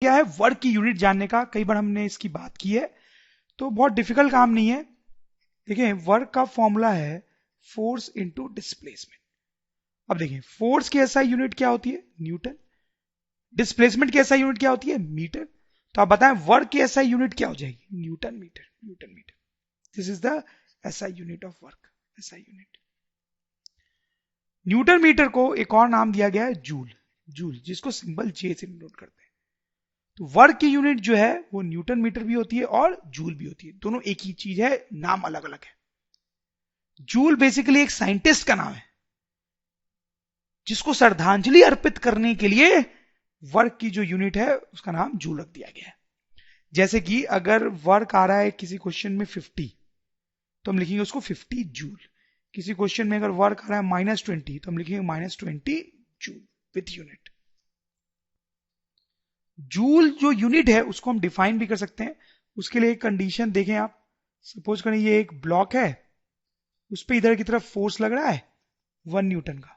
क्या है वर्क की यूनिट जानने का, कई बार हमने इसकी बात की है, तो बहुत डिफिकल्ट काम नहीं है। देखिए वर्क का फॉर्मूला है फोर्स इंटू डिस्प्लेसमेंट। अब देखिए फोर्स की एसआई यूनिट क्या होती है, न्यूटन। डिस्प्लेसमेंट की एसआई यूनिट क्या होती है, मीटर। तो आप बताएं वर्क की एसआई यूनिट क्या हो जाएगी, newton metre, newton metre. This is the SI unit of work, SI unit. Newton metre को एक और नाम दिया गया है जूल, जूल जिसको सिंबल जे से नोट करते हैं। तो वर्क की यूनिट जो है वो न्यूटन मीटर भी होती है और जूल भी होती है, दोनों एक ही चीज है, नाम अलग अलग है। जूल बेसिकली एक साइंटिस्ट का नाम है जिसको श्रद्धांजलि अर्पित करने के लिए वर्क की जो यूनिट है उसका नाम जूल रख दिया गया है। जैसे कि अगर वर्क आ रहा है किसी क्वेश्चन में 50, तो हम लिखेंगे उसको 50 जूल। किसी क्वेश्चन में अगर वर्क आ रहा है -20, तो हम लिखेंगे -20 जूल विथ यूनिट। जूल जो यूनिट है उसको हम डिफाइन भी कर सकते हैं। उसके लिए एक कंडीशन देखें आप, सपोज करें ये एक ब्लॉक है, उस पर इधर की तरफ फोर्स लग रहा है 1 न्यूटन का,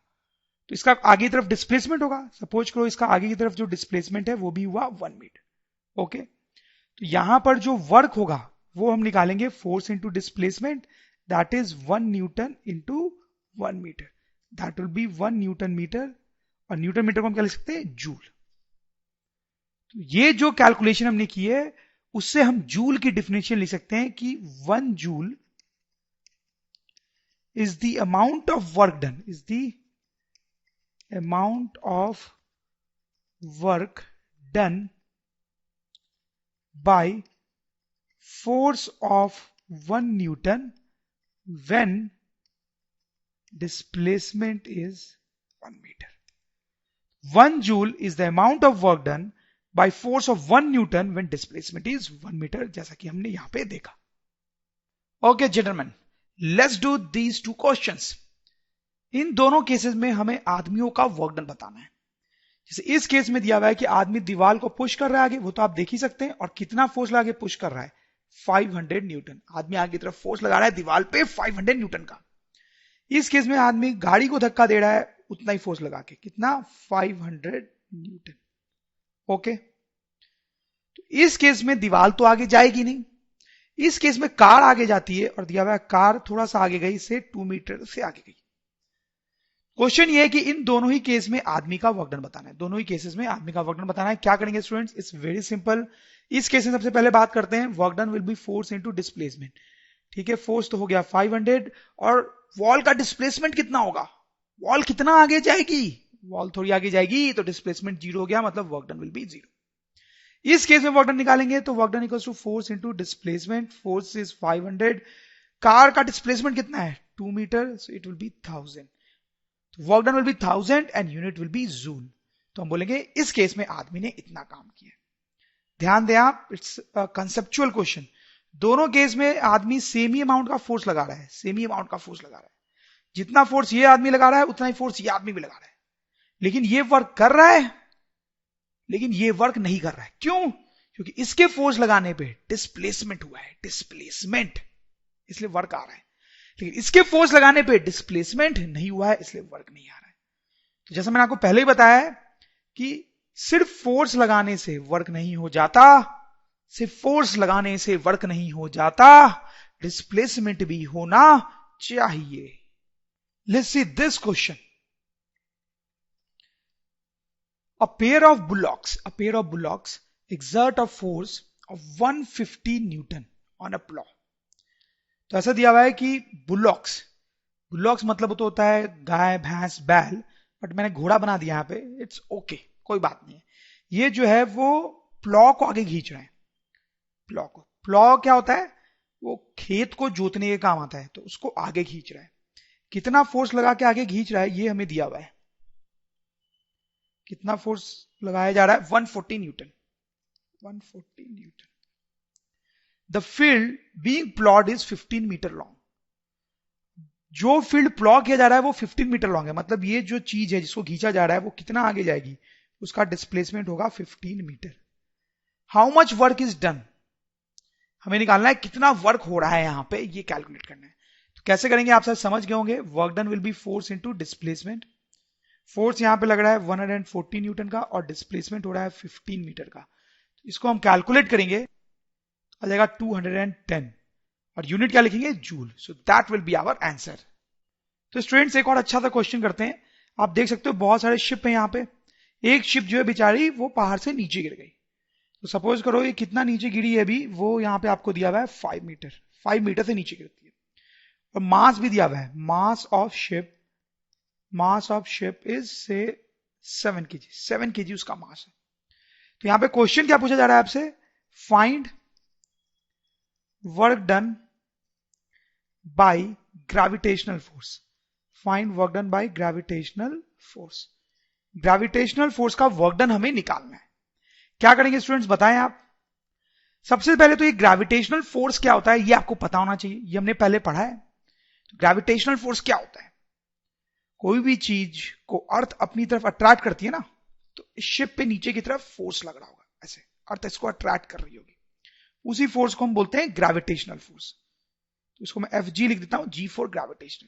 तो इसका आगे की तरफ डिस्प्लेसमेंट होगा। सपोज करो इसका आगे की तरफ जो डिस्प्लेसमेंट है वो भी हुआ 1 मीटर। ओके, तो यहां पर जो वर्क होगा वो हम निकालेंगे force into displacement, that is 1 newton into 1 metre, that will be 1 newton metre. और न्यूटन मीटर को हम क्या लिख सकते हैं, जूल। तो ये जो कैलकुलेशन हमने की है उससे हम जूल की डिफिनेशन लिख सकते हैं कि 1 joule is the amount of work done, is the amount of work done by force of 1 newton when displacement is 1 meter. 1 joule is the amount of work done by force of 1 newton when displacement is 1 meter, जैसा कि हमने यहां पे देखा। Okay gentleman, let's do these two questions. इन दोनों cases में हमें आदमियों का वर्क डन बताना है। जैसे इस केस में दिया हुआ है कि आदमी दीवार को पुश कर रहा है आगे, वो तो आप देख ही सकते हैं, और कितना फोर्स लगा के पुश कर रहा है, 500 न्यूटन। आदमी आगे की तरफ फोर्स लगा रहा है दीवार पे 500 न्यूटन का। इस केस में आदमी गाड़ी को धक्का दे रहा है उतना ही फोर्स लगा के, कितना, 500 न्यूटन। ओके, तो इस केस में दीवार तो आगे जाएगी नहीं। इस केस में कार आगे जाती है और दिया हुआ है कार थोड़ा सा आगे गई, से 2 मीटर से आगे गई। क्वेश्चन ये है कि इन दोनों ही केस में आदमी का वर्क डन बताना है, दोनों ही केसेस में आदमी का वर्क डन बताना है। क्या करेंगे स्टूडेंट्स, इट्स वेरी सिंपल। इस केस में सबसे पहले बात करते हैं, work done will B force into displacement. ठीक है, फोर्स तो हो गया 500, और वॉल का डिस्प्लेसमेंट कितना होगा, वॉल कितना आगे जाएगी, वॉल थोड़ी आगे जाएगी तो डिस्प्लेसमेंट 0 हो गया, मतलब वर्क डन विल बी 0। इस केस में वर्क डन निकालेंगे तो work done equals to force into displacement. Force is 500, car का डिस्प्लेसमेंट कितना है 2 metre, so it will be 1000। Work done will be 1000 and unit will be joule. तो हम बोलेंगे इस केस में आदमी ने इतना काम किया। ध्यान दें आप, इट्स कंसेप्चुअल क्वेश्चन। दोनों केस में आदमी सेम ही अमाउंट का फोर्स लगा रहा है, सेम ही अमाउंट का फोर्स लगा रहा है। जितना फोर्स ये आदमी लगा रहा है उतना ही फोर्स ये आदमी भी लगा रहा है, लेकिन ये वर्क कर रहा है, लेकिन ये वर्क नहीं कर रहा है। क्यों, क्योंकि इसके फोर्स लगाने पे डिस्प्लेसमेंट हुआ है, डिस्प्लेसमेंट, इसलिए वर्क आ रहा है। लेकिन इसके फोर्स लगाने पे डिस्प्लेसमेंट नहीं हुआ है, इसलिए वर्क नहीं आ रहा है। तो जैसा मैंने आपको पहले ही बताया है कि सिर्फ फोर्स लगाने से वर्क नहीं हो जाता, सिर्फ फोर्स लगाने से वर्क नहीं हो जाता, डिस्प्लेसमेंट भी होना चाहिए। Let's see this question. A pair of bullocks exert a force of 150 Newton on a plow. तो ऐसा दिया हुआ है कि बुलॉक्स मतलब तो होता है गाय भैंस बैल, बट मैंने घोड़ा बना दिया यहां पे, इट्स ओके, कोई बात नहीं है। ये जो है वो प्लॉ को आगे खींच रहे हैं। प्लॉ क्या होता है, वो खेत को जोतने के काम आता है, तो उसको आगे खींच रहा है। कितना फोर्स लगा के आगे खींच रहा है ये हमें दिया हुआ है। कितना फोर्स लगाया जा रहा है, 140 newton, 140 newton. The field being ploughed is 15 metre long. जो फील्ड प्लॉ किया जा रहा है वो 15 मीटर लॉन्ग है, मतलब ये जो चीज है जिसको खींचा जा रहा है वो कितना आगे जाएगी, उसका डिस्प्लेसमेंट होगा 15 metre. How much work is done, हमें निकालना है कितना वर्क हो रहा है यहां पे, ये कैलकुलेट करना है। तो कैसे करेंगे आप सब समझ गए होंगे। Work done will B force into displacement. Force यहां पे लग रहा है 140 न्यूटन का और डिस्प्लेसमेंट हो रहा है 15 मीटर का, इसको हम कैलकुलेट करेंगे, आ जाएगा 210 और यूनिट क्या लिखेंगे, joule. So that will be our answer. तो स्टूडेंट्स एक और अच्छा सा क्वेश्चन करते हैं। आप देख सकते हो बहुत सारे शिप है यहाँ पे। एक शिप जो है बेचारी वो पहाड़ से नीचे गिर गई। तो सपोज करो ये कितना नीचे गिरी है अभी, वो यहाँ पे आपको दिया हुआ है 5 मीटर। 5 मीटर से नीचे गिरती है और मास भी दिया हुआ है, मास ऑफ शिप इज से 7 kg, 7 kg उसका मास है। तो यहां पे क्वेश्चन क्या पूछा जा रहा है आपसे, find work done by gravitational force. Find work done by gravitational force. Gravitational force का वर्क डन हमें निकालना है। क्या करेंगे स्टूडेंट्स बताएं आप। सबसे पहले तो ये ग्रेविटेशनल फोर्स क्या होता है ये आपको पता होना चाहिए, ये हमने पहले पढ़ा है। तो ग्रेविटेशनल फोर्स क्या होता है, कोई भी चीज को अर्थ अपनी तरफ अट्रैक्ट करती है ना, तो इस शिप पे नीचे की तरफ फोर्स लग रहा होगा, ऐसे अर्थ इसको अट्रैक्ट कर रही होगी, उसी फोर्स को हम बोलते हैं ग्रेविटेशनल फोर्स। तो इसको मैं Fg लिख देता हूं, G फॉर ग्रेविटेशनल।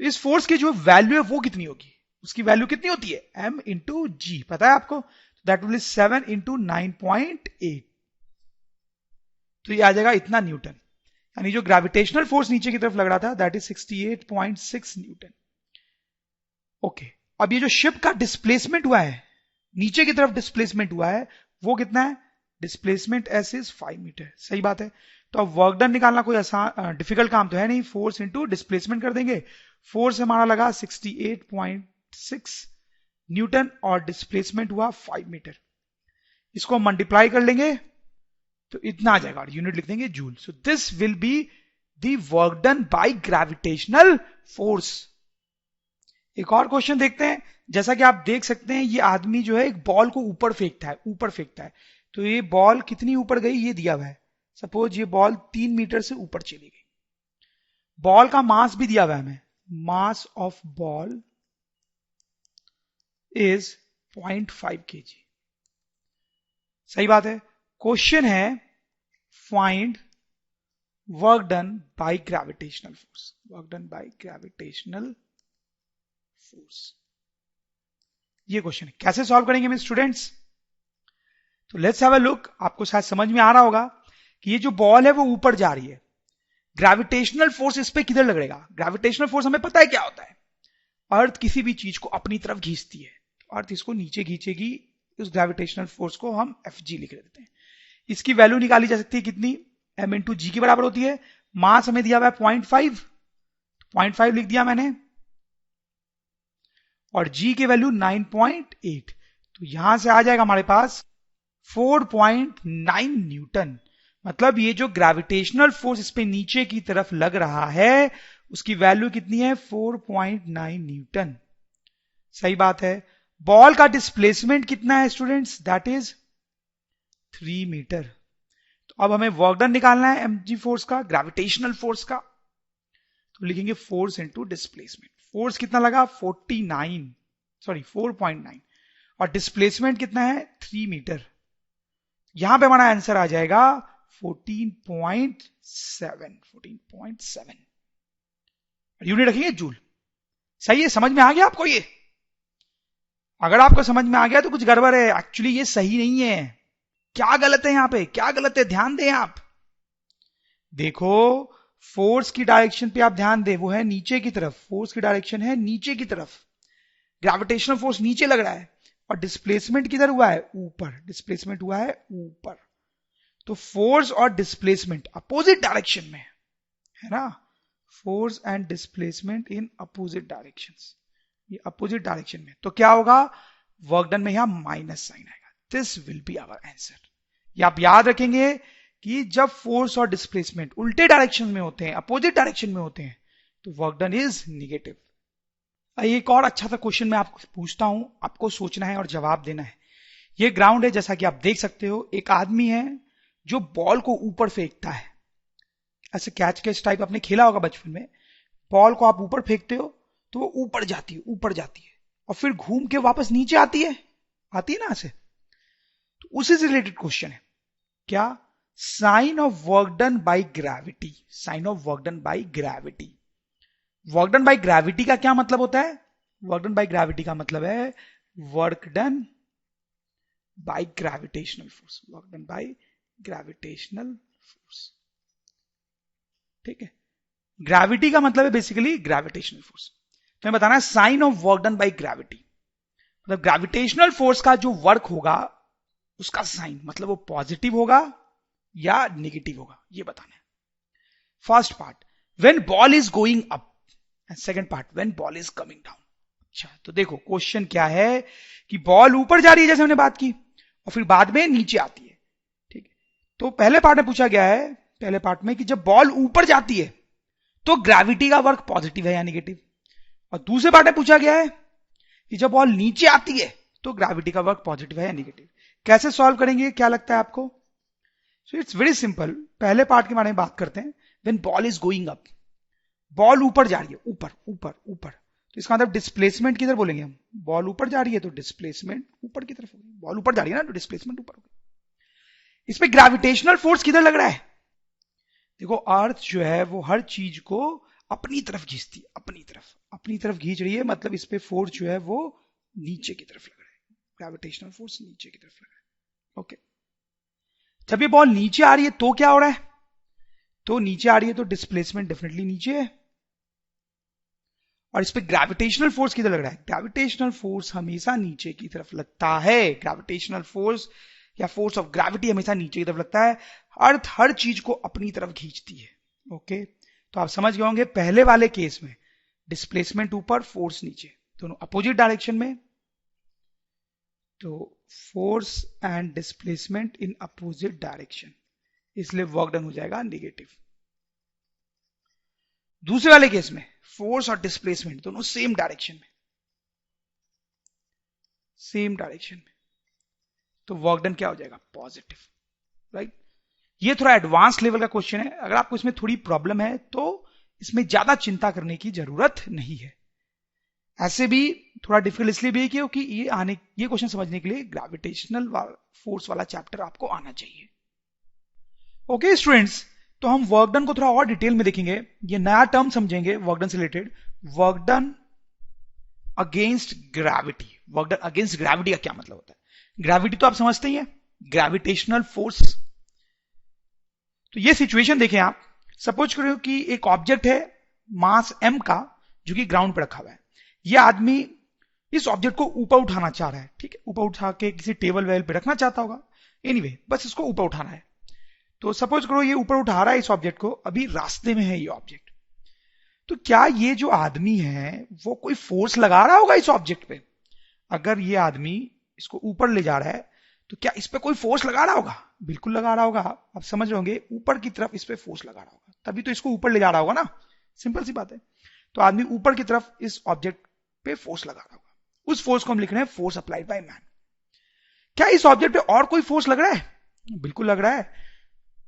तो इस फोर्स की जो वैल्यू है वो कितनी होगी, उसकी वैल्यू कितनी होती है, m इंटू जी, पता है आपको, दैट विल 7 इंटू 9.8। तो ये आ जाएगा इतना न्यूटन, यानी जो ग्रेविटेशनल फोर्स नीचे की तरफ लग रहा था दैट इज 68.6 न्यूटन। ओके, अब ये जो शिप का डिस्प्लेसमेंट हुआ है, नीचे की तरफ डिस्प्लेसमेंट हुआ है, वो कितना है, डिस्प्लेसमेंट एस इज 5 मीटर। सही बात है। तो अब वर्क डन निकालना कोई आसान डिफिकल्ट काम तो है नहीं, फोर्स इंटू डिस्प्लेसमेंट कर देंगे। फोर्स हमारा लगा 68.6 न्यूटन और डिस्प्लेसमेंट हुआ 5 मीटर। इसको मल्टीप्लाई कर लेंगे तो इतना आ जाएगा, यूनिट लिख देंगे joule. So this will be the work done by gravitational force. एक और क्वेश्चन देखते हैं। जैसा कि आप देख सकते हैं ये आदमी जो है एक बॉल को ऊपर फेंकता है। तो ये बॉल कितनी ऊपर गई ये दिया हुआ है। सपोज ये बॉल 3 मीटर से ऊपर चली गई। बॉल का मास भी दिया हुआ है हमें, mass of ball is 0.5 kg। सही बात है। क्वेश्चन है find work done by gravitational force. Work done by gravitational force, ये क्वेश्चन है। कैसे सॉल्व करेंगे हम स्टूडेंट्स, तो लेट्स हैव अ लुक। आपको शायद समझ में आ रहा होगा कि ये जो बॉल है वो ऊपर जा रही है, ग्रेविटेशनल फोर्स इस पे किधर लगेगा। ग्रेविटेशनल फोर्स हमें पता है क्या होता है, अर्थ किसी भी चीज को अपनी तरफ खींचती है, तो अर्थ इसको नीचे खींचेगी, उस ग्रेविटेशनल फोर्स को हम Fg लिख देते हैं। इसकी वैल्यू निकाली जा सकती है कितनी, m इंटू जी के बराबर होती है। मास हमें दिया हुआ है 0.5 लिख दिया मैंने, और g की वैल्यू 9.8। तो यहां से आ जाएगा हमारे पास 4.9 न्यूटन। मतलब ये जो ग्रेविटेशनल फोर्स इस पे नीचे की तरफ लग रहा है उसकी वैल्यू कितनी है, 4.9 न्यूटन। सही बात है। बॉल का डिस्प्लेसमेंट कितना है स्टूडेंट्स, दैट इज 3 मीटर। तो अब हमें वर्क डन निकालना है mg फोर्स का, ग्रेविटेशनल फोर्स का। तो लिखेंगे फोर्स इंटू डिस्प्लेसमेंट। फोर्स कितना लगा 4.9 और डिस्प्लेसमेंट कितना है 3 मीटर। यहां पे हमारा आंसर आ जाएगा 14.7। यूनिट रखेंगे जूल। सही है, समझ में आ गया आपको ये। अगर आपको समझ में आ गया तो कुछ गड़बड़ है, एक्चुअली ये सही नहीं है। क्या गलत है यहां पे, क्या गलत है, ध्यान दें आप। देखो फोर्स की डायरेक्शन पे आप ध्यान दें, वो है नीचे की तरफ, फोर्स की डायरेक्शन है नीचे की तरफ, ग्रेविटेशनल फोर्स नीचे लग रहा है, और डिस्प्लेसमेंट किधर हुआ है, ऊपर, डिस्प्लेसमेंट हुआ है ऊपर। तो फोर्स और डिस्प्लेसमेंट अपोजिट डायरेक्शन में है ना, force and displacement in opposite directions, ये अपोजिट डायरेक्शन में। तो क्या होगा, वर्क डन में यहां माइनस साइन आएगा। This will be our answer. ये आप याद रखेंगे कि जब फोर्स और डिस्प्लेसमेंट उल्टे डायरेक्शन में होते हैं, अपोजिट डायरेक्शन में होते हैं, तो वर्क डन इज निगेटिव। एक और अच्छा सा क्वेश्चन मैं आपको पूछता हूं, आपको सोचना है और जवाब देना है। ये ग्राउंड है, जैसा कि आप देख सकते हो, एक आदमी है जो बॉल को ऊपर फेंकता है। ऐसे कैच कैच टाइप आपने खेला होगा बचपन में, बॉल को आप ऊपर फेंकते हो तो वो ऊपर जाती है, ऊपर जाती है, और फिर घूम के वापस नीचे आती है ना ऐसे। तो उसी से रिलेटेड क्वेश्चन है, क्या sign of work done by gravity, sign of work done by gravity. Work done by gravity का क्या मतलब होता है, वर्क डन बाय ग्रेविटी का मतलब है work done by gravitational force, work done by gravitational force. ठीक है, ग्रेविटी का मतलब है बेसिकली ग्रेविटेशनल फोर्स। तो मैं बताना है sign of work done by gravity, मतलब ग्रेविटेशनल फोर्स का जो वर्क होगा उसका साइन, मतलब वो पॉजिटिव होगा या नेगेटिव होगा, ये बताना है। First part, when ball is going up, and second part, when ball is coming down. अच्छा, तो देखो क्वेश्चन क्या है कि बॉल ऊपर जा रही है जैसे हमने बात की, और फिर बाद में नीचे आती है। ठीक है, तो पहले पार्ट में पूछा गया है, पहले पार्ट में कि जब बॉल ऊपर जाती है तो ग्रेविटी का वर्क पॉजिटिव है या नेगेटिव, और दूसरे पार्ट में पूछा गया है कि जब बॉल नीचे आती है तो ग्रेविटी का वर्क पॉजिटिव है या नेगेटिव। कैसे सॉल्व करेंगे, क्या लगता है आपको? So it's very simple. पहले पार्ट के बारे में बात करते हैं। When ball is going up, ball ऊपर जा रही है, ऊपर ऊपर ऊपर, तो इसका मतलब डिस्प्लेसमेंट किधर बोलेंगे हम? बॉल ऊपर जा रही है तो डिस्प्लेसमेंट ऊपर की तरफ होगी, बॉल ऊपर जा रही है ना तो डिस्प्लेसमेंट ऊपर होगी। इसमें ग्रेविटेशनल फोर्स किधर लग रहा है? देखो अर्थ जो है वो हर चीज को अपनी तरफ खींचती है, अपनी तरफ खींच रही है, मतलब इस पे फोर्स जो है वो नीचे की तरफ लग रहा है, ग्रेविटेशनल फोर्स नीचे की तरफ लग रहा है। ओके, जब ये बॉल नीचे आ रही है तो क्या हो रहा है? तो नीचे आ रही है तो डिस्प्लेसमेंट डेफिनेटली नीचे है, और इस पे ग्रेविटेशनल फोर्स किधर लग रहा है? ग्रेविटेशनल फोर्स हमेशा नीचे की तरफ लगता है, ग्रेविटेशनल फोर्स या फोर्स ऑफ ग्रेविटी हमेशा नीचे की तरफ लगता है। अर्थ हर चीज को अपनी तरफ खींचती है। ओके, तो आप समझ गए होंगे पहले वाले केस में डिस्प्लेसमेंट ऊपर, फोर्स नीचे, दोनों अपोजिट डायरेक्शन में, तो force and displacement in opposite direction, इसलिए वर्क डन हो जाएगा नेगेटिव। दूसरे वाले केस में फोर्स और डिस्प्लेसमेंट दोनों सेम डायरेक्शन में, तो वर्क डन क्या हो जाएगा? पॉजिटिव। राइट, ये थोड़ा एडवांस लेवल का क्वेश्चन है। अगर आपको इसमें थोड़ी प्रॉब्लम है तो इसमें ज्यादा चिंता करने की जरूरत नहीं है। ऐसे भी थोड़ा डिफिकल्ट इसलिए भी है क्योंकि ये क्वेश्चन समझने के लिए ग्रेविटेशनल फोर्स वाला चैप्टर आपको आना चाहिए। ओके स्टूडेंट्स, तो हम वर्क डन को थोड़ा और डिटेल में देखेंगे। ये नया टर्म समझेंगे वर्क डन से related, work done against gravity. Work done against gravity का क्या मतलब होता है? ग्रेविटी तो आप समझते ही हैं, ग्रेविटेशनल फोर्स। तो ये सिचुएशन देखें आप, सपोज करो कि एक ऑब्जेक्ट है मास m का जो कि ग्राउंड पर रखा हुआ है। ये आदमी इस ऑब्जेक्ट को ऊपर उठाना चाह रहा है, ठीक है, ऊपर उठा के किसी टेबल वेल पे रखना चाहता होगा। एनीवे, बस इसको ऊपर उठाना है। तो सपोज करो ये ऊपर उठा रहा है इस ऑब्जेक्ट को, अभी रास्ते में है ये ऑब्जेक्ट। तो क्या ये जो आदमी है वो कोई फोर्स लगा रहा होगा इस ऑब्जेक्ट पे? अगर ये आदमी इसको ऊपर ले जा रहा है तो क्या इस पे कोई फोर्स लगा रहा होगा? बिल्कुल लगा रहा होगा। आप समझ रहे होंगे, ऊपर की तरफ इस पे फोर्स लगा रहा होगा, तभी तो इसको ऊपर ले जा रहा होगा ना। सिंपल सी बात है। तो आदमी ऊपर की तरफ इस ऑब्जेक्ट पे फोर्स लगा रहा होगा। उस फोर्स को हम लिख रहे हैं फोर्स अप्लाइड बाय मैन। क्या इस ऑब्जेक्ट पे और कोई फोर्स लग रहा है? बिल्कुल लग रहा है।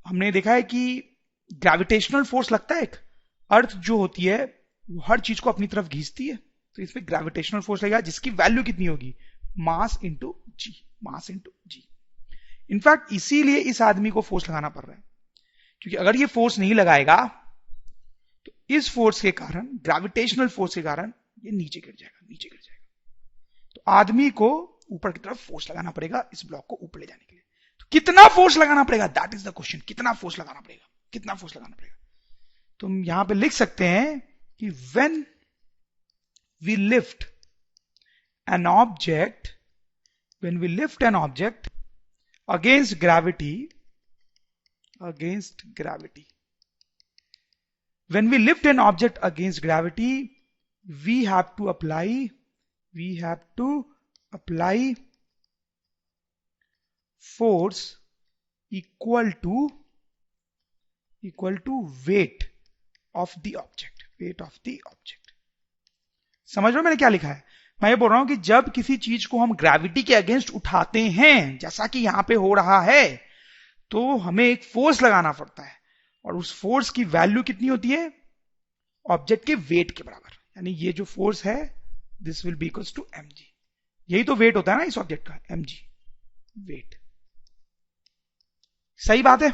हमने देखा है कि ग्रेविटेशनल फोर्स लगता है एक, अर्थ जो होती है वो हर चीज को अपनी तरफ खींचती है, तो इसमें ग्रेविटेशनल फोर्स लगेगा जिसकी वैल्यू कितनी होगी? मास इंटू जी, मास इंटू जी। इनफैक्ट इसीलिए इस आदमी को फोर्स लगाना पड़ रहा है, क्योंकि अगर ये फोर्स नहीं लगाएगा तो इस फोर्स के कारण, ग्रेविटेशनल फोर्स के कारण ये नीचे गिर जाएगा। तो आदमी को ऊपर की तरफ फोर्स लगाना पड़ेगा इस ब्लॉक को ऊपर ले जाने के लिए। तो कितना फोर्स लगाना पड़ेगा? That is the question. कितना फोर्स लगाना पड़ेगा? तो हम यहां पे लिख सकते हैं कि when we lift an object against gravity, when we lift an object against gravity, we have to apply force equal to weight of the object। समझ रहे हो मैंने क्या लिखा है? मैं ये बोल रहा हूं कि जब किसी चीज को हम ग्रेविटी के अगेंस्ट उठाते हैं, जैसा कि यहां पे हो रहा है, तो हमें एक फोर्स लगाना पड़ता है, और उस फोर्स की वैल्यू कितनी होती है? ऑब्जेक्ट के वेट के बराबर। यानी ये जो फोर्स है this will be equals to mg। यही तो वेट होता है ना इस ऑब्जेक्ट का, mg वेट। सही बात है।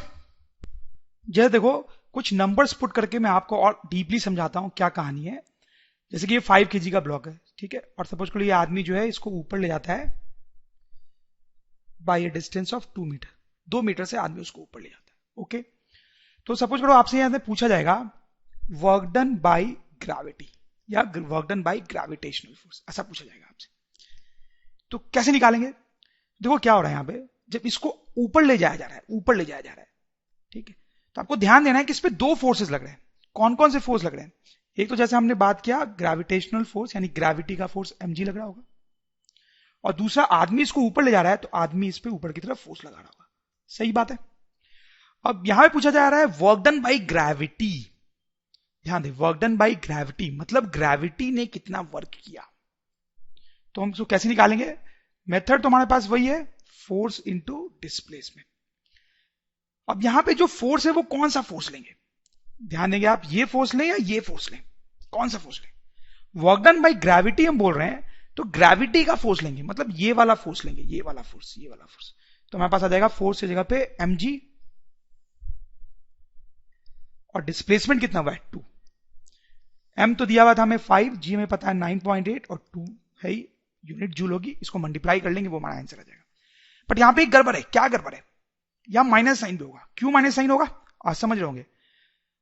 जैसे देखो कुछ नंबर्स पुट करके मैं आपको और डीपली समझाता हूं क्या कहानी है। जैसे कि ये 5 kg का ब्लॉक है, ठीक है, और सपोज करो ये आदमी जो है इसको ऊपर ले जाता है by a distance of 2 metre, 2 metre से आदमी उसको ऊपर ले जाता है। ओके, तो सपोज करो आपसे यहां से पूछा जाएगा वर्क डन बाय ग्रेविटी या work done by gravitational force, ऐसा पूछा जाएगा आपसे, तो कैसे निकालेंगे? देखो क्या हो रहा है यहां पे, जब इसको ऊपर ले जाया जा रहा है, ऊपर ले जाया जा रहा है, ठीक है, तो आपको ध्यान देना है कि इस पे दो फोर्सेस लग रहे हैं। कौन कौन से फोर्स लग रहे हैं? एक तो जैसे हमने बात किया ग्रेविटेशनल फोर्स यानी ग्रेविटी का फोर्स mg लग रहा होगा, और दूसरा आदमी इसको ऊपर ले जा रहा है तो आदमी इस पे ऊपर की तरफ फोर्स लगा रहा होगा। सही बात है। अब यहां पे पूछा जा रहा है वर्क डन बाय ग्रेविटी। ध्यान दे, वर्क डन बाय ग्रेविटी मतलब ग्रेविटी ने कितना वर्क किया। तो हम इसको कैसे निकालेंगे? मेथड तो हमारे पास वही है, फोर्स इंटू डिस्प्लेसमेंट। अब यहां पे जो फोर्स है वो कौन सा फोर्स लेंगे? ध्यान देंगे आप, ये फोर्स लें या ये फोर्स लें, कौन सा फोर्स लें? वर्क डन बाय ग्रेविटी हम बोल रहे हैं तो ग्रेविटी का फोर्स लेंगे, मतलब ये वाला फोर्स लेंगे, ये वाला फोर्स, ये वाला फोर्स। तो हमारे पास आ जाएगा फोर्स की जगह पे mg, और डिस्प्लेसमेंट कितना हुआ है 2। m तो दिया हुआ था हमें 5, g हमें पता है 9.8 और 2 है यूनिट जूल होगी, इसको मल्टीप्लाई कर लेंगे वो हमारा आंसर आ जाएगा। बट यहां पे एक गड़बड़ है। क्या गड़बड़ है? यहां माइनस साइन भी होगा। क्यों माइनस साइन होगा आज समझ रहे होंगे।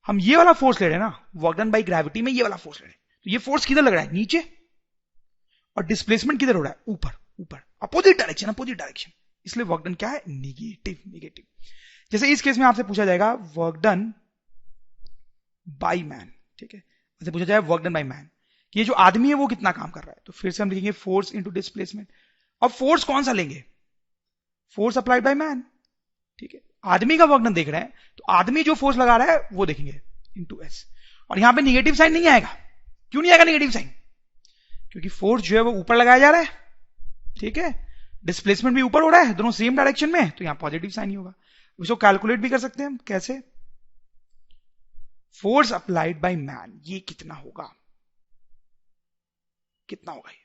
हम ये वाला फोर्स ले रहे हैं ना, वर्क डन बाय ग्रेविटी में ये वाला फोर्स ले रहे हैं, तो ये फोर्स किधर लग रहा है? नीचे, और डिस्प्लेसमेंट किधर हो रहा है? ऊपर, ऊपर, अपोजिट डायरेक्शन, अपोजिट डायरेक्शन। इसलिए वर्क डन क्या है? Negative, negative. जैसे इस केस में आपसे पूछा जाएगा वर्क डन बाय मैन, ठीक है, ऐसे पूछा जाए वर्क डन बाय मैन, ये जो आदमी है वो कितना काम कर रहा है, तो फिर से हम लिखेंगे फोर्स इंटू डिस्प्लेसमेंट। अब फोर्स कौन सा लेंगे? फोर्स अप्लाइड बाय मैन, ठीक है, आदमी का वर्क डन देख रहे हैं तो आदमी जो फोर्स लगा रहा है वो देखेंगे इंटू एस। और यहां पे निगेटिव साइन नहीं आएगा। क्यों नहीं आएगा निगेटिव साइन? क्योंकि फोर्स जो है वो ऊपर लगाया जा रहा है, ठीक है, डिस्प्लेसमेंट भी ऊपर हो रहा है, दोनों सेम डायरेक्शन में, तो यहां पॉजिटिव साइन ही होगा। इसको कैलकुलेट भी कर सकते हैं हम। कैसे? फोर्स अप्लाइड बाय मैन, ये कितना होगा, कितना होगा ये?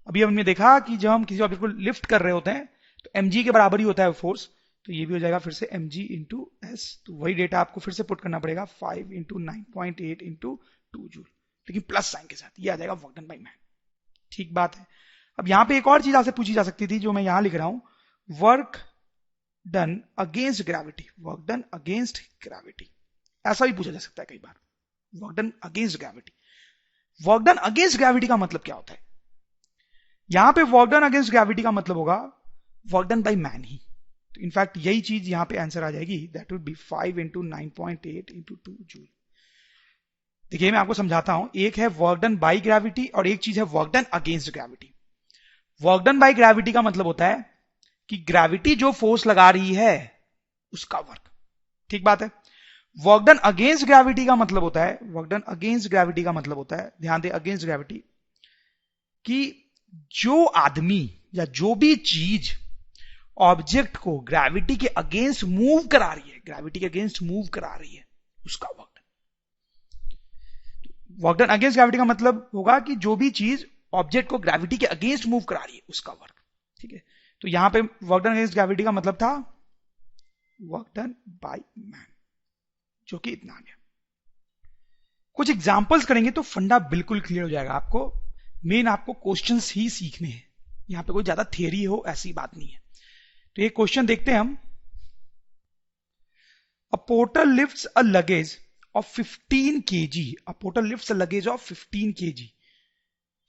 अभी हमने देखा कि जब हम किसी ऑब्जेक्ट को लिफ्ट कर रहे होते हैं तो mg के बराबर ही होता है फोर्स, तो ये भी हो जाएगा फिर से mg इंटू एस। तो वही डेटा आपको फिर से पुट करना पड़ेगा, 5 इंटू 9.8 इंटू 2 जूल, लेकिन प्लस साइन के साथ। ये आ जाएगा वर्क डन बाय मैन। ठीक बात है। अब यहां पे एक और चीज आपसे पूछी जा सकती थी जो मैं यहां लिख रहा हूं, work done against gravity, work done against gravity, ऐसा भी पूछा जा सकता है कई बार, work done against gravity. Work done against gravity का मतलब क्या होता है? यहां पे वर्क डन अगेंस्ट ग्रेविटी का मतलब होगा वर्क डन बाय मैन ही। तो इनफैक्ट यही चीज यहां पे आंसर आ जाएगी, that would be 5 into 9.8 into 2 joule. देखिए मैं आपको समझाता हूं, एक है वर्क डन बाय ग्रेविटी और एक चीज है work done against gravity. Work done by gravity का मतलब होता है कि ग्रेविटी जो फोर्स लगा रही है उसका वर्क। ठीक बात है। वर्क डन अगेंस्ट ग्रेविटी का मतलब होता है, वर्क डन अगेंस्ट ग्रेविटी का मतलब होता है, ध्यान दे अगेंस्ट ग्रेविटी, कि जो आदमी या जो भी चीज ऑब्जेक्ट को ग्रेविटी के अगेंस्ट मूव करा रही है, ग्रेविटी के अगेंस्ट मूव करा रही है, उसका work done. Work done against gravity का मतलब होगा कि जो भी चीज ऑब्जेक्ट को ग्रेविटी के अगेंस्ट मूव करा रही है उसका वर्क। ठीक है, तो यहां पे वर्क डन अगेंस्ट ग्रेविटी का मतलब था वर्क डन बाय मैन, जो कि इतना आ गया। कुछ एग्जांपल्स करेंगे तो फंडा बिल्कुल क्लियर हो जाएगा आपको। मेन आपको क्वेश्चंस ही सीखने हैं, यहां पे कोई ज्यादा थियरी हो ऐसी बात नहीं है। तो ये क्वेश्चन देखते हैं हम। A porter lifts a luggage of 15 kg, a porter lifts a luggage of 15 kg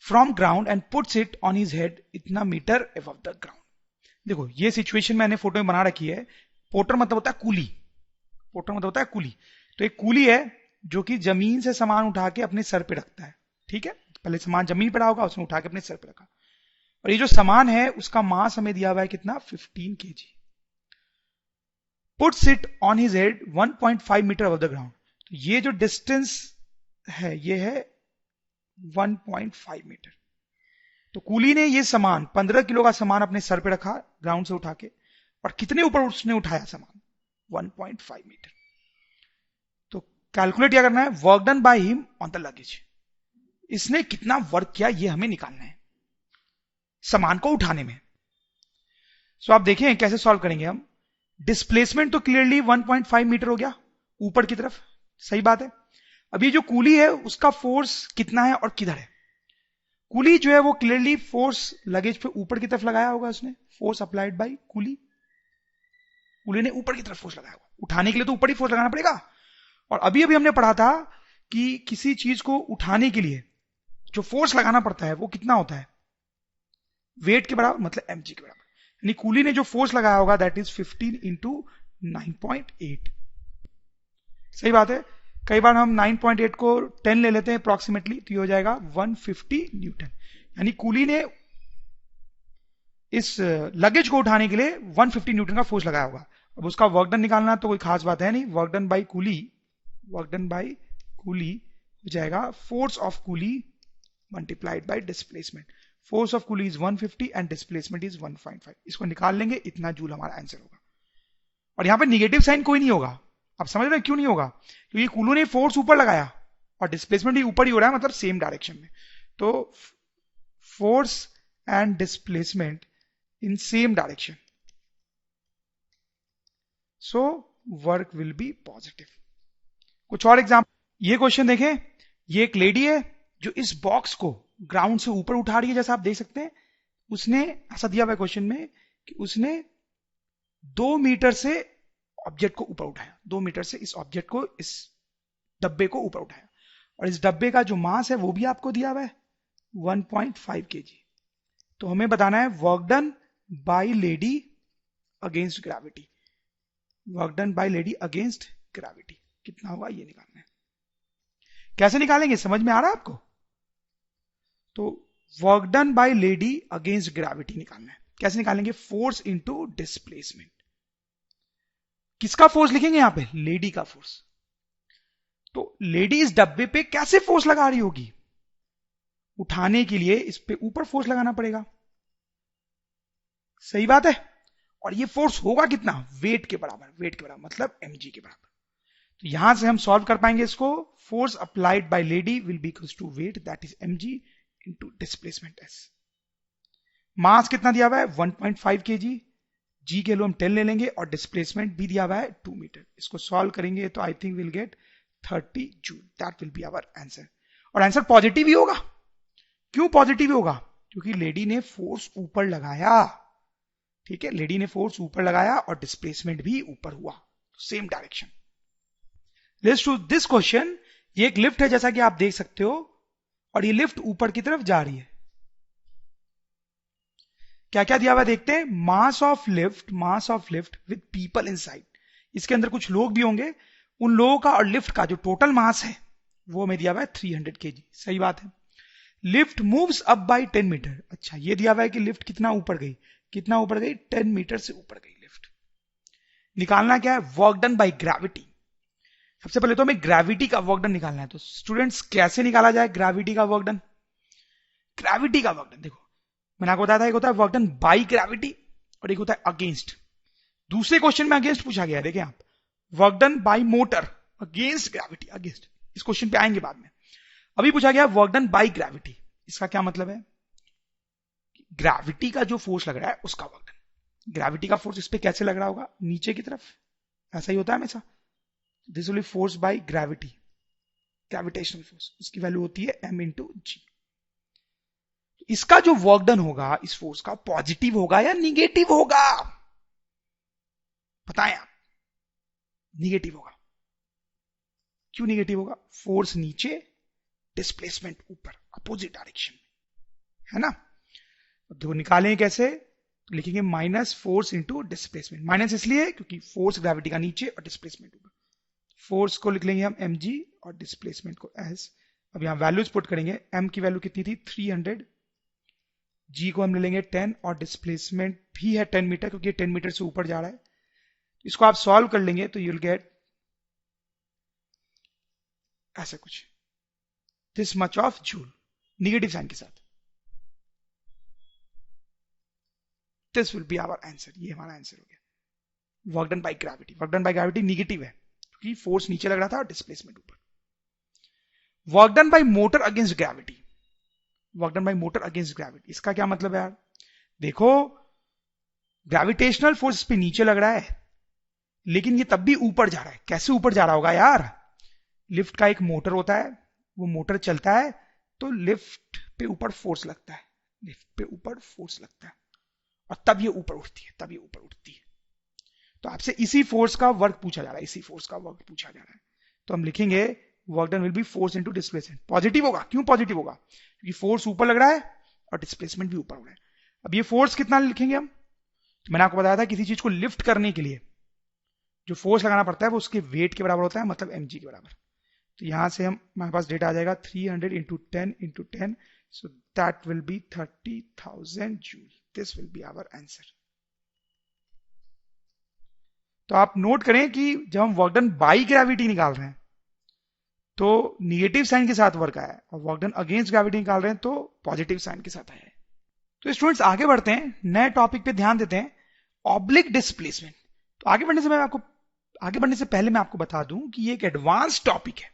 from ground and puts it on his head इतना मीटर अबव द ग्राउंड। देखो ये सिचुएशन मैंने फोटो में बना रखी है। पोर्टर मतलब होता है कूली, पोर्टर मतलब होता है कूली। तो एक कूली है जो कि जमीन से सामान उठा के अपने सर पे रखता है। ठीक है, पहले सामान जमीन पर होगा, उसने उठा के अपने सर पे रखा, और ये जो सामान है उसका मास हमें दिया हुआ है कितना, 15 kg। Puts it on his head 1.5 metre above the ground. तो ये जो डिस्टेंस है ये है 1.5 मीटर। तो कूली ने ये सामान 15 किलो का सामान अपने सर पे रखा ग्राउंड से उठा के, और कितने ऊपर उसने उठाया सामान, 1.5 मीटर। तो कैलकुलेट क्या करना है, work done by him on the luggage, इसने कितना वर्क किया ये हमें निकालना है सामान को उठाने में। सो आप देखें कैसे सॉल्व करेंगे हम। डिस्प्लेसमेंट तो क्लियरली 1.5 मीटर हो गया ऊपर की तरफ, सही बात है। अब ये जो कूली है उसका फोर्स कितना है और किधर है। कूली जो है वो क्लियरली फोर्स लगेज पे ऊपर की तरफ लगाया होगा उसने, force applied bye coolie, coolie ने ऊपर की तरफ फोर्स लगाया होगा, उठाने के लिए तो ऊपर ही फोर्स लगाना पड़ेगा। और अभी अभी हमने पढ़ा था कि किसी चीज को उठाने के लिए जो फोर्स लगाना पड़ता है वो कितना होता है, वेट के बराबर, मतलब mg के बराबर। यानी कूली ने जो फोर्स लगाया होगा दैट इज 15 इंटू 9.8। सही बात है। कई बार हम 9.8 को 10 ले लेते हैं अप्रोक्सीमेटली, तो ये हो जाएगा 150 न्यूटन। यानी कूली ने इस लगेज को उठाने के लिए 150 न्यूटन का फोर्स लगाया होगा। अब उसका वर्क डन निकालना तो कोई खास बात है नहीं, work done bye coolie, work done bye coolie हो जाएगा force of coolie multiplied by displacement. Force of coolie is 150 and displacement is 1.5। इसको निकाल लेंगे, इतना जूल हमारा आंसर होगा। और यहां पे निगेटिव साइन कोई नहीं होगा। आप समझ रहे हैं क्यों नहीं होगा? क्योंकि कूलू ने फोर्स ऊपर लगाया और डिस्प्लेसमेंट भी ऊपर ही हो रहा है, मतलब सेम डायरेक्शन में। तो force and displacement in same direction, so work will be positive. कुछ और एग्जाम्पल, ये क्वेश्चन देखें। ये एक लेडी है जो इस बॉक्स को ग्राउंड से ऊपर उठा रही है, जैसा आप देख सकते हैं। उसने ऐसा दिया हुआ है क्वेश्चन में कि उसने 2 मीटर से ऑब्जेक्ट को ऊपर उठाया, 2 मीटर से इस ऑब्जेक्ट को, इस डब्बे को ऊपर उठाया, और इस डब्बे का जो मास है वो भी आपको दिया हुआ है 1.5 kg। तो हमें बताना है work done bye lady against gravity, work done bye lady against gravity कितना होगा ये निकालना है। कैसे निकालेंगे, समझ में आ रहा है आपको? तो work done bye lady against gravity निकालना है। कैसे निकालेंगे? Force into displacement. किसका फोर्स लिखेंगे यहां पे? लेडी का फोर्स। तो लेडी इस डब्बे पे कैसे फोर्स लगा रही होगी? उठाने के लिए इस पे ऊपर फोर्स लगाना पड़ेगा। सही बात है। और ये फोर्स होगा कितना? वेट के बराबर, वेट के बराबर मतलब mg के बराबर। तो यहां से हम सॉल्व कर पाएंगे इसको। Force applied by lady will be equal to weight that is mg into displacement s। Mass कितना दिया हुआ है? 1.5 kg, g के लिए हम 10 ले लेंगे, और डिस्प्लेसमेंट भी दिया हुआ है 2 मीटर। इसको सॉल्व करेंगे तो I think will get 30 joule. That will be our answer. और आंसर पॉजिटिव ही होगा। क्यों पॉजिटिव होगा? क्योंकि लेडी ने फोर्स ऊपर लगाया। ठीक है, लेडी ने फोर्स ऊपर लगाया और डिस्प्लेसमेंट भी ऊपर हुआ, same direction. Let's do this question. ये एक लिफ्ट है जैसा कि आप देख सकते हो, और ये लिफ्ट ऊपर की तरफ जा रही है। क्या क्या दिया हुआ देखते हैं। Mass of lift with people inside. इसके अंदर कुछ लोग भी होंगे। उन लोगों का और लिफ्ट का जो टोटल मास है वो हमें दिया हुआ है 300 kg। सही बात है। Lift moves up by 10 metre. अच्छा, ये दिया हुआ है कि लिफ्ट कितना ऊपर गई, कितना ऊपर गई? 10 मीटर से ऊपर गई लिफ्ट। निकालना क्या है? Work done by gravity. सबसे पहले तो हमें ग्रेविटी का वर्क डन निकालना है। तो स्टूडेंट्स कैसे निकाला जाए ग्रेविटी का वर्क डन? ग्रेविटी का वर्क डन देखो, मैंने आपको बताया था, एक होता है वर्क डन बाय ग्रेविटी और एक होता है अगेंस्ट। दूसरे क्वेश्चन में अगेंस्ट पूछा गया है, देखें आप, work done bye motor against gravity, against. इस क्वेश्चन पे आएंगे बाद में। अभी पूछा गया वर्क डन बाय ग्रेविटी। इसका क्या मतलब है? ग्रेविटी का जो फोर्स लग रहा है उसका वर्क डन। ग्रेविटी का फोर्स इस पे कैसे लग रहा होगा? नीचे की तरफ। ऐसा ही होता है हमेशा। This will B force by gravity, gravitational force. इसकी वैल्यू होती है m इंटू जी। इसका जो वर्क डन होगा इस फोर्स का, पॉजिटिव होगा या निगेटिव होगा? बताएं आप। निगेटिव होगा। क्यों निगेटिव होगा? फोर्स नीचे, डिस्प्लेसमेंट ऊपर, अपोजिट डायरेक्शन में, है ना? तो निकालें कैसे? तो लिखेंगे minus force into displacement. Minus इसलिए क्योंकि फोर्स ग्रेविटी का नीचे और डिस्प्लेसमेंट ऊपर। फोर्स को लिख लेंगे हम mg और डिस्प्लेसमेंट को s। अब यहां वैल्यूज पुट करेंगे। m की वैल्यू कितनी थी? 300। g को हम ले लेंगे 10 और डिस्प्लेसमेंट भी है 10 मीटर क्योंकि 10 मीटर से ऊपर जा रहा है। इसको आप सॉल्व कर लेंगे तो यूल गेट ऐसा कुछ, this much of joule, negative sign के साथ। This will be our answer. ये हमारा आंसर हो गया। Work done by gravity. Work done by gravity negative है क्योंकि फोर्स नीचे लग रहा था और डिस्प्लेसमेंट ऊपर। Work done bye motor against gravity. Work done bye motor against gravity, इसका क्या मतलब है यार? देखो, ग्रेविटेशनल फोर्स पे नीचे लग रहा है लेकिन ये तब भी ऊपर जा रहा है। कैसे ऊपर जा रहा होगा यार? लिफ्ट का एक मोटर होता है, वो मोटर चलता है तो लिफ्ट पे ऊपर फोर्स लगता है, लिफ्ट पे ऊपर फोर्स लगता है, और तब ये ऊपर उठती है, तब ये ऊपर उठती है। तो आपसे इसी फोर्स का वर्क पूछा जा रहा है, इसी फोर्स का वर्क पूछा जा रहा है। तो हम लिखेंगे work done will B force into displacement. Positive होगा, क्यों पॉजिटिव होगा? क्योंकि फोर्स ऊपर लग रहा है और डिस्प्लेसमेंट भी ऊपर हो रहा है। अब ये फोर्स कितना लिखेंगे हम? तो मैंने आपको बताया था किसी चीज को लिफ्ट करने के लिए जो फोर्स लगाना पड़ता है वो उसके वेट के बराबर होता है, मतलब mg के बराबर। तो यहां से हम हमारे पास डेटा आ जाएगा 300 into 10 into 10, so that will be 30,000 joule. This will be our answer. तो आप नोट करें कि जब हम वर्क डन बाई ग्रेविटी निकाल रहे हैं तो निगेटिव साइन के साथ वर्क आया है, और वर्क डन अगेंस्ट ग्रेविटी निकाल रहे हैं तो पॉजिटिव साइन के साथ आया है। तो स्टूडेंट्स आगे बढ़ते हैं, नए टॉपिक पे ध्यान देते हैं, ऑब्लिक डिस्प्लेसमेंट। तो आगे बढ़ने से पहले मैं आपको बता दूं कि ये एक एडवांस टॉपिक है,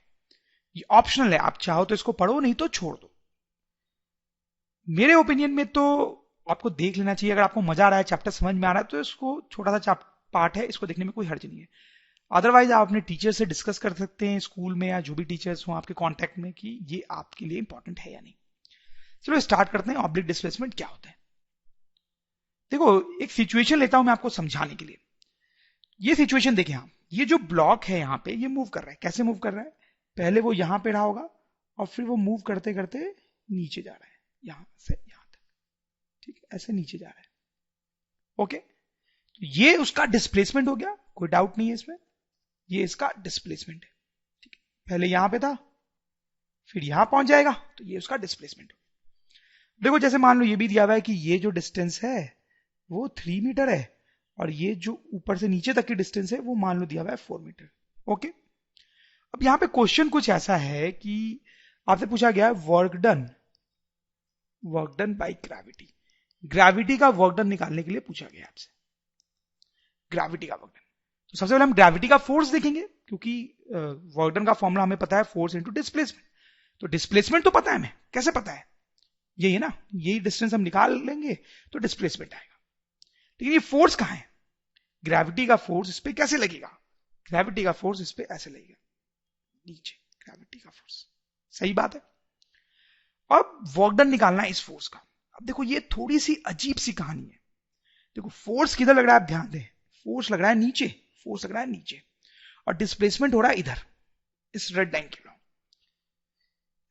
ये ऑप्शनल है, आप चाहो तो इसको पढ़ो, नहीं तो छोड़ दो। मेरे ओपिनियन में तो आपको देख लेना चाहिए। अगर आपको मजा आ रहा है, चैप्टर समझ में आ रहा है, तो इसको छोटा सा पार्ट है, इसको देखने में कोई हर्ज नहीं है। अदरवाइज आप अपने टीचर से डिस्कस कर सकते हैं स्कूल में, या जो भी टीचर्स हो आपके कांटेक्ट में, कि ये आपके लिए इंपॉर्टेंट है या नहीं। चलो स्टार्ट करते हैं, ऑब्लिक डिस्प्लेसमेंट क्या होता है। देखो एक सिचुएशन लेता हूं मैं आपको समझाने के लिए। ये सिचुएशन देखें आप, ये जो ब्लॉक है यहाँ पे, ये मूव कर रहा है। कैसे मूव कर रहा है? पहले वो यहां पे रहा होगा और फिर वो मूव करते करते नीचे जा रहा है, यहां से यहां तक, ठीक है, ऐसे नीचे जा रहा है। ओके, तो ये उसका डिस्प्लेसमेंट हो गया, कोई डाउट नहीं है इसमें, ये इसका डिस्प्लेसमेंट है। ठीक है, पहले यहां पे था, फिर यहां पहुंच जाएगा, तो ये उसका डिस्प्लेसमेंट हो। देखो जैसे मान लो ये भी दिया हुआ है कि ये जो डिस्टेंस है वो 3 मीटर है, और ये जो ऊपर से नीचे तक की डिस्टेंस है वो मान लो दिया हुआ है 4 मीटर। ओके, अब यहां पे क्वेश्चन कुछ ऐसा है कि आपसे पूछा गया है work done by gravity. Gravity का वर्क डन निकालने के लिए पूछा गया आपसे, ग्रेविटी का वर्क डन। तो सबसे पहले हम ग्रेविटी का फोर्स देखेंगे, क्योंकि वर्क डन का फॉर्मूला हमें पता है, फोर्स इनटू डिस्प्लेसमेंट। तो डिस्प्लेसमेंट तो पता है हमें, कैसे पता है? यही है ना, यही डिस्टेंस हम निकाल लेंगे तो डिस्प्लेसमेंट आएगा। लेकिन ये फोर्स कहां है? ग्रेविटी का फोर्स इस पे कैसे लगेगा? ग्रेविटी का फोर्स इस पे ऐसे लगेगा, नीचे, ग्रेविटी का फोर्स। सही बात है। अब वर्क डन निकालना है इस फोर्स का। अब देखो ये थोड़ी सी अजीब सी कहानी है। देखो फोर्स किधर लग रहा है, आप ध्यान दें, फोर्स लग रहा है नीचे, फोर्स लग रहा है नीचे, और डिस्प्लेसमेंट हो रहा है इधर, इस रेड लाइन के लिए।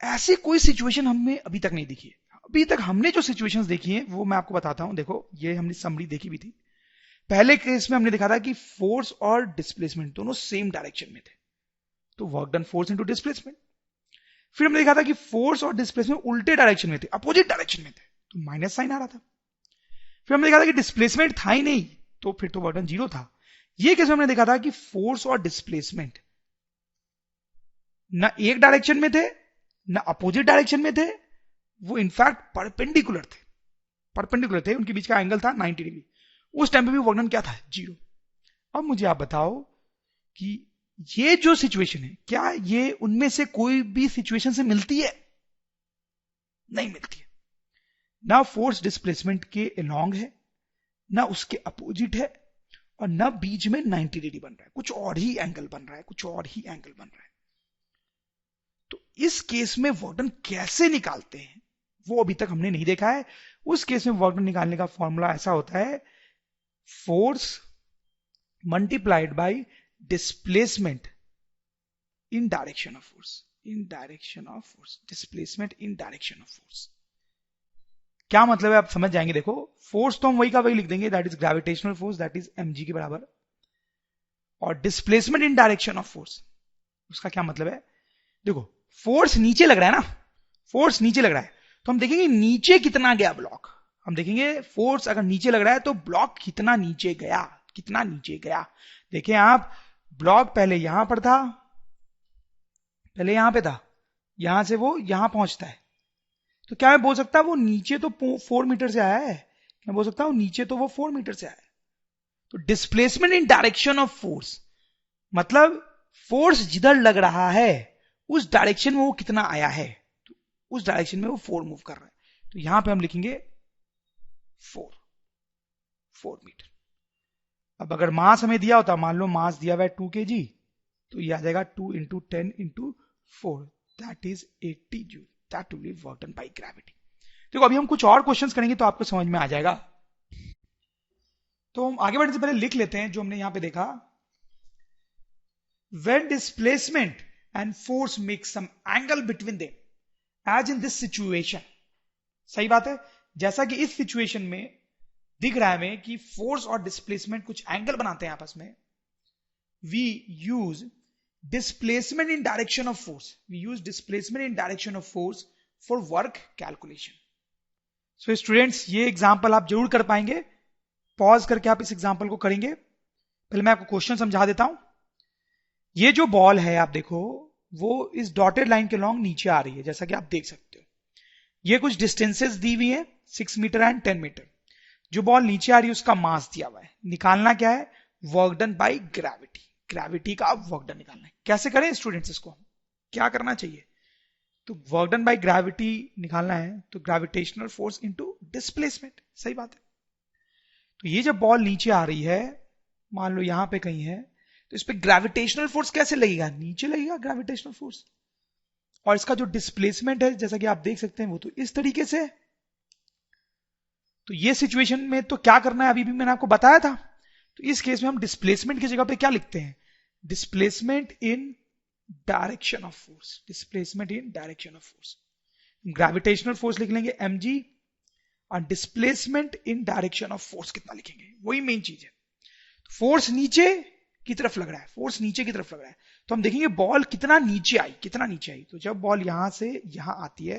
ऐसी कोई सिचुएशन हमें अभी तक नहीं दिखी है। अभी तक हमने जो सिचुएशंस देखी हैं वो मैं आपको बताता हूं। देखो ये हमने समरी देखी भी थी। पहले केस में हमने देखा था कि फोर्स और डिस्प्लेसमेंट दोनों सेम डायरेक्शन में थे, तो work done force into displacement. फिर हमने देखा था कि फोर्स और डिस्प्लेसमेंट उल्टे डायरेक्शन में थे, अपोजिट डायरेक्शन में थे, तो माइनस साइन आ रहा था। फिर हमने देखा था कि डिस्प्लेसमेंट था ही नहीं, तो फिर तो वर्क डन 0 था। ये केस में हमने देखा था कि फोर्स और डिस्प्लेसमेंट ना एक डायरेक्शन में थे ना अपोजिट डायरेक्शन में थे, वो इनफैक्ट परपेंडिकुलर थे, उनके बीच का एंगल था 90 डिग्री। उस टाइम पे भी वर्क डन क्या था? 0। अब मुझे आप बताओ कि ये जो सिचुएशन है, क्या ये उनमें से कोई भी सिचुएशन से मिलती है? नहीं मिलती है। ना फोर्स डिस्प्लेसमेंट के अलोंग है, ना उसके अपोजिट है, और ना बीच में 90 डिग्री बन रहा है, कुछ और ही एंगल बन रहा है, कुछ और ही एंगल बन रहा है। तो इस केस में वर्क डन कैसे निकालते हैं वो अभी तक हमने नहीं देखा है। उस केस में वर्क डन निकालने का फॉर्मूला ऐसा होता है, force multiplied by displacement in direction of force, displacement in direction of force. क्या मतलब है आप समझ जाएंगे। देखो फोर्स तो हम वही का वही लिख देंगे, that is gravitational force, that is mg के बराबर, और displacement in direction of force, उसका क्या मतलब है? देखो फोर्स नीचे लग रहा है ना, फोर्स नीचे लग रहा है, तो हम देखेंगे नीचे कितना गया ब्लॉक। हम देखेंगे फोर्स अगर नीचे लग रहा है तो ब्लॉक कितना नीचे गया, कितना नीचे गया। देखें आप, ब्लॉक पहले यहां पर था, पहले यहां पे था, यहां से वो यहां पहुंचता है, तो क्या मैं बोल सकता वो नीचे तो 4 मीटर से आया है? क्या बोल सकता हूं नीचे तो वो 4 मीटर से आया है? तो displacement in direction of force मतलब फोर्स जिधर लग रहा है उस डायरेक्शन में वो कितना आया है, तो उस डायरेक्शन में वो 4 मूव कर रहा है। तो यहां पे हम लिखेंगे 4 मीटर। अब अगर मास हमें दिया होता, मान लो मास दिया हुआ है 2 kg, तो ये आ जाएगा 2 into 10 into 4, that is 80 joule, that will B work done by gravity. देखो अभी हम कुछ और क्वेश्चंस करेंगे तो आपको समझ में आ जाएगा। तो हम आगे बढ़ने से पहले लिख लेते हैं जो हमने यहां पे देखा। When displacement and force make some angle between them, as in this situation, सही बात है, जैसा कि इस सिचुएशन में दिख रहा है हमें कि फोर्स और डिस्प्लेसमेंट कुछ एंगल बनाते हैं आपस में, we use displacement in direction of force, we use displacement in direction of force for work calculation. So students, ये एग्जांपल आप जरूर कर पाएंगे, पॉज करके आप इस एग्जांपल को करेंगे। पहले मैं आपको क्वेश्चन समझा देता हूं। ये जो बॉल है आप देखो, वो इस डॉटेड लाइन के लॉन्ग नीचे आ रही है, जैसा कि आप देख सकते हो। ये कुछ डिस्टेंसेस दी हुई है, 6 मीटर एंड 10 मीटर। जो बॉल नीचे आ रही है उसका मास दिया हुआ है, निकालना क्या है, work done by gravity, gravity का वर्क डन निकालना है। कैसे करें स्टूडेंट्स, इसको क्या करना चाहिए, तो वर्क डन बाय ग्रेविटी निकालना है, तो ग्रेविटेशनल फोर्स इनटू डिस्प्लेसमेंट, सही बात है। तो ये जब बॉल नीचे आ रही है, मान लो यहां पे कहीं है, तो इस पे ग्रेविटेशनल फोर्स कैसे लगेगा, नीचे लगेगा ग्रेविटेशनल फोर्स। और इसका जो डिस्प्लेसमेंट है, जैसा कि आप देख सकते हैं, वो तो इस तरीके से है। तो ये सिचुएशन में तो क्या करना है, अभी भी मैंने आपको बताया था। तो इस केस में हम डिस्प्लेसमेंट की जगह पे क्या लिखते हैं, displacement in direction of force, displacement in direction of force. Gravitational force लिख लेंगे mg, और displacement in direction of force कितना लिखेंगे, वही मेन चीज है। फोर्स नीचे की तरफ लग रहा है, फोर्स नीचे की तरफ लग रहा है, तो हम देखेंगे बॉल कितना नीचे आई, कितना नीचे आई। तो जब बॉल यहां से यहां आती है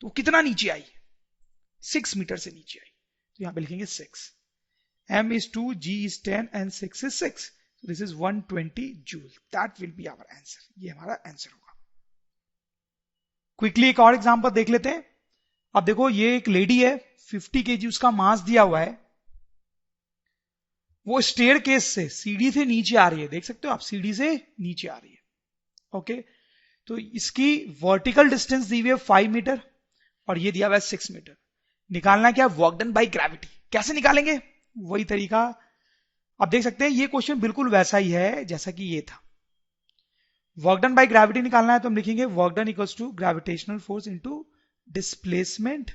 तो कितना नीचे आई, 6 मीटर से नीचे आई, तो यहां पे लिखेंगे 6। m is 2, g is 10 and 6 is 6, so this is 120 joule, that will be our answer, ये हमारा आंसर होगा। क्विकली एक और एग्जांपल देख लेते हैं। अब देखो, ये एक लेडी है, 50 kg उसका मास दिया हुआ है, वो स्टेयर केस से, सीढ़ी से नीचे आ रही है, देख सकते हो आप, सीढ़ी से नीचे आ रही है। ओके, तो इसकी वर्टिकल डिस्टेंस दी हुई है 5 मीटर और ये दिया हुआ है 6 मीटर। निकालना क्या, वर्क डन बाय ग्रेविटी। कैसे निकालेंगे, वही तरीका आप देख सकते हैं। ये क्वेश्चन बिल्कुल वैसा ही है जैसा कि ये था। वर्क डन बाय ग्रेविटी निकालना है तो हम लिखेंगे work done equals to gravitational force into displacement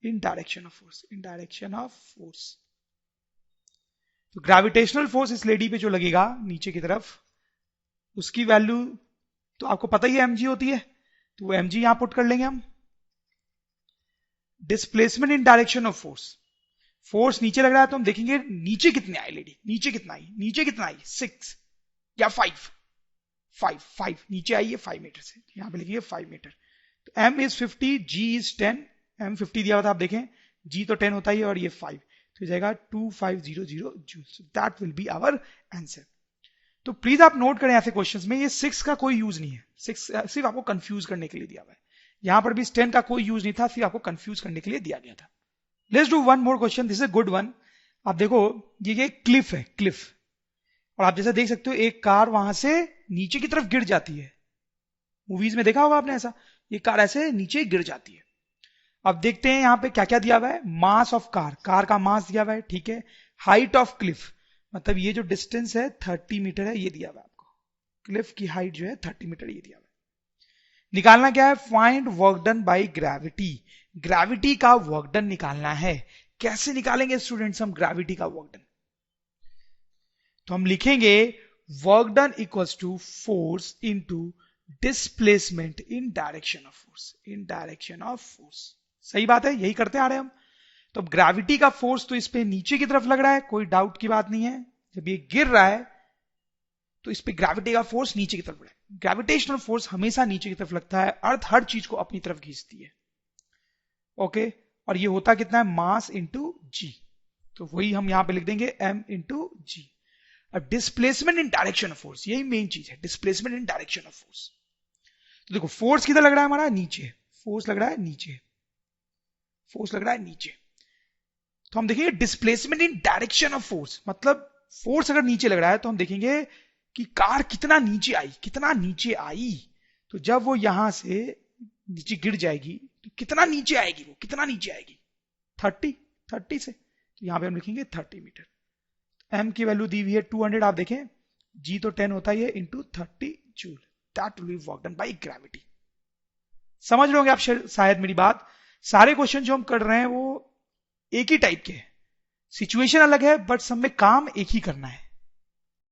in direction of force, in direction of force. तो ग्रेविटेशनल फोर्स इस लेडी पे जो लगेगा नीचे की तरफ, उसकी वैल्यू तो आपको पता ही है mg होती है, तो वो mg यहां पुट कर लेंगे हम। Displacement in direction of force, force नीचे लग रहा है तो हम देखेंगे नीचे कितने आए लेडी, नीचे कितना आई, नीचे कितना आई, 6 या 5 नीचे आई है 5 मीटर से, यहां पे लिखिए 5 मीटर। तो m is 50, g is 10, m 50 दिया हुआ था, आप देखें g तो 10 होता ही है और ये 5, तो जाएगा 2500 joule, that will be our answer. तो प्लीज आप नोट करें ऐसे क्वेश्चंस में, ये 6 का कोई यूज नहीं है, 6 सिर्फ आपको कंफ्यूज करने के लिए दिया हुआ है। यहां पर भी 10 का कोई यूज नहीं था, सिर्फ आपको कंफ्यूज करने के लिए दिया गया था। Let's do one more question, this is a good one. आप देखो, ये क्लिफ है, क्लिफ, और आप जैसा देख सकते हो एक कार वहां से नीचे की तरफ गिर जाती है, मूवीज में देखा होगा आपने ऐसा, ये कार ऐसे नीचे गिर जाती है। अब देखते हैं यहां पे क्या क्या दिया हुआ है, मास ऑफ कार, कार का मास दिया हुआ है, ठीक है। हाइट ऑफ क्लिफ, मतलब ये जो डिस्टेंस है 30 मीटर है, ये दिया हुआ है आपको। क्लिफ की हाइट जो है 30 मीटर, ये दिया हुआ है। निकालना क्या है, find work done by gravity, gravity का वर्क डन निकालना है। कैसे निकालेंगे स्टूडेंट्स हम ग्रेविटी का वर्क डन, तो हम लिखेंगे work done equals to force into displacement in direction of force, in direction of force. सही बात है, यही करते आ रहे हैं हम। तो अब ग्रेविटी का फोर्स तो इस पे नीचे की तरफ लग रहा है, कोई डाउट की बात नहीं है। जब ये गिर रहा है तो इस पे ग्रेविटी का फोर्स नीचे की तरफ लग रहा है। ग्रेविटेशनल फोर्स हमेशा नीचे की तरफ लगता है, अर्थ हर चीज को अपनी तरफ खींचती है। ओके, और ये होता कितना है, मास इंटू जी, तो वही हम यहां पे लिख देंगे m इंटू जी। अब displacement in direction of force, यही मेन चीज है, displacement in direction of force. तो देखो फोर्स किधर लग रहा है हमारा, नीचे, फोर्स लग रहा है नीचे, फोर्स लग रहा है नीचे। तो हम देखेंगे displacement in direction of force, मतलब फोर्स अगर नीचे लग रहा है तो हम देखेंगे कि कार कितना नीचे आई, कितना नीचे आई। तो जब वो यहां से नीचे गिर जाएगी तो कितना नीचे आएगी, वो कितना नीचे आएगी, 30 से, तो यहां पे हम लिखेंगे 30 मीटर। m की वैल्यू दी हुई है 200, आप देखें g तो 10 होता ही है, into 30 joule, that will B work done by gravity. समझ रहे होंगे आप शायद मेरी बात। सारे क्वेश्चन जो हम कर रहे हैं वो एक ही टाइप के हैं, सिचुएशन अलग है बट सब में काम एक ही करना है।